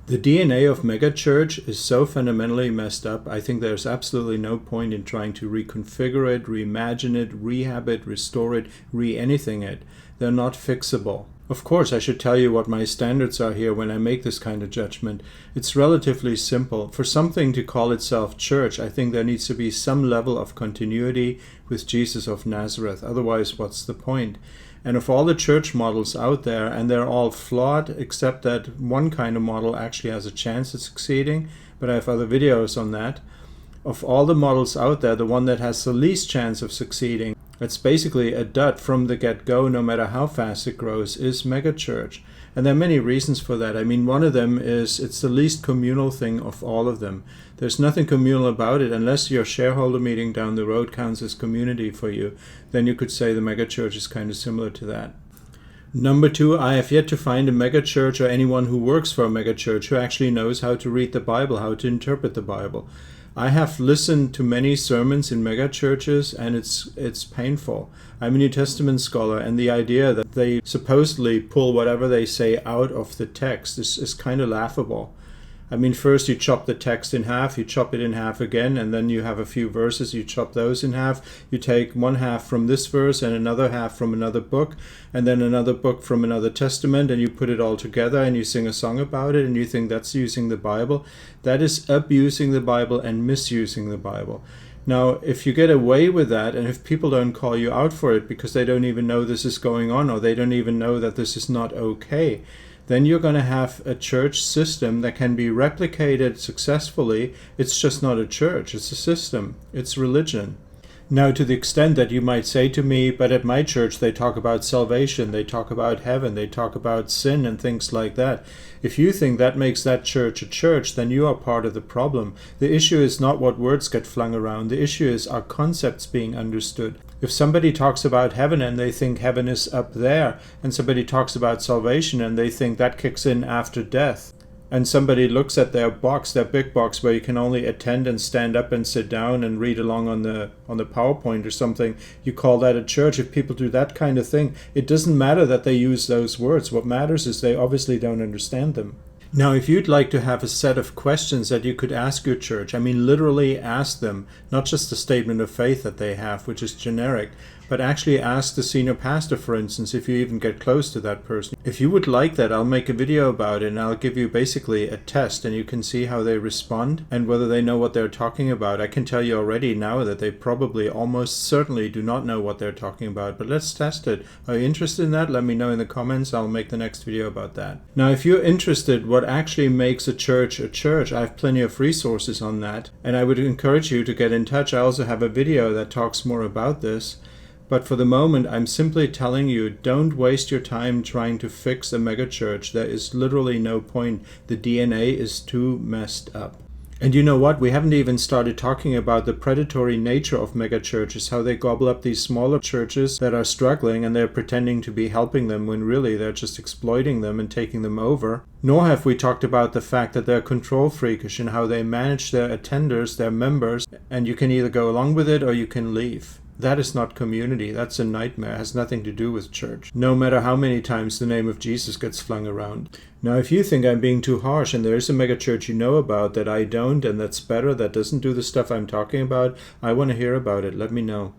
The DNA of megachurch is so fundamentally messed up, I think there's absolutely no point in trying to reconfigure it, reimagine it, rehab it, restore it, re-anything it. They're not fixable. Of course, I should tell you what my standards are here when I make this kind of judgment. It's relatively simple. For something to call itself church, I think there needs to be some level of continuity with Jesus of Nazareth. Otherwise, what's the point? And of all the church models out there, and they're all flawed, except that one kind of model actually has a chance at succeeding, but I have other videos on that. Of all the models out there, the one that has the least chance of succeeding, it's basically a dud from the get-go, no matter how fast it grows, is megachurch. And there are many reasons for that. I mean, one of them is it's the least communal thing of all of them. There's nothing communal about it unless your shareholder meeting down the road counts as community for you. Then you could say the megachurch is kind of similar to that. Number two, I have yet to find a megachurch or anyone who works for a megachurch who actually knows how to read the Bible, how to interpret the Bible. I have listened to many sermons in megachurches, and it's painful. I'm a New Testament scholar, and the idea that they supposedly pull whatever they say out of the text is kind of laughable. I mean, first you chop the text in half, you chop it in half again, and then you have a few verses, you chop those in half. You take one half from this verse and another half from another book, and then another book from another testament, and you put it all together and you sing a song about it, and you think that's using the Bible. That is abusing the Bible and misusing the Bible. Now, if you get away with that, and if people don't call you out for it because they don't even know this is going on, or they don't even know that this is not okay, then you're going to have a church system that can be replicated successfully. It's just not a church, it's a system, it's religion. Now, to the extent that you might say to me, but at my church they talk about salvation, they talk about heaven, they talk about sin and things like that. If you think that makes that church a church, then you are part of the problem. The issue is not what words get flung around. The issue is are concepts being understood. If somebody talks about heaven and they think heaven is up there, and somebody talks about salvation and they think that kicks in after death, and somebody looks at their box, their big box, where you can only attend and stand up and sit down and read along on the PowerPoint or something, you call that a church. If people do that kind of thing, it doesn't matter that they use those words. What matters is they obviously don't understand them. Now, if you'd like to have a set of questions that you could ask your church, I mean literally ask them, not just the statement of faith that they have, which is generic, but actually ask the senior pastor, for instance, if you even get close to that person. If you would like that, I'll make a video about it, and I'll give you basically a test, and you can see how they respond and whether they know what they're talking about. I can tell you already now that they probably almost certainly do not know what they're talking about, but let's test it. Are you interested in that? Let me know in the comments. I'll make the next video about that. Now, if you're interested what actually makes a church, I have plenty of resources on that, and I would encourage you to get in touch. I also have a video that talks more about this. But for the moment, I'm simply telling you, don't waste your time trying to fix a megachurch. There is literally no point. The DNA is too messed up. And you know what? We haven't even started talking about the predatory nature of megachurches, how they gobble up these smaller churches that are struggling, and they're pretending to be helping them when really they're just exploiting them and taking them over. Nor have we talked about the fact that they're control freakish and how they manage their attenders, their members, and you can either go along with it or you can leave. That is not community. That's a nightmare. It has nothing to do with church, no matter how many times the name of Jesus gets flung around. Now, if you think I'm being too harsh and there is a megachurch you know about that I don't and that's better, that doesn't do the stuff I'm talking about, I want to hear about it. Let me know.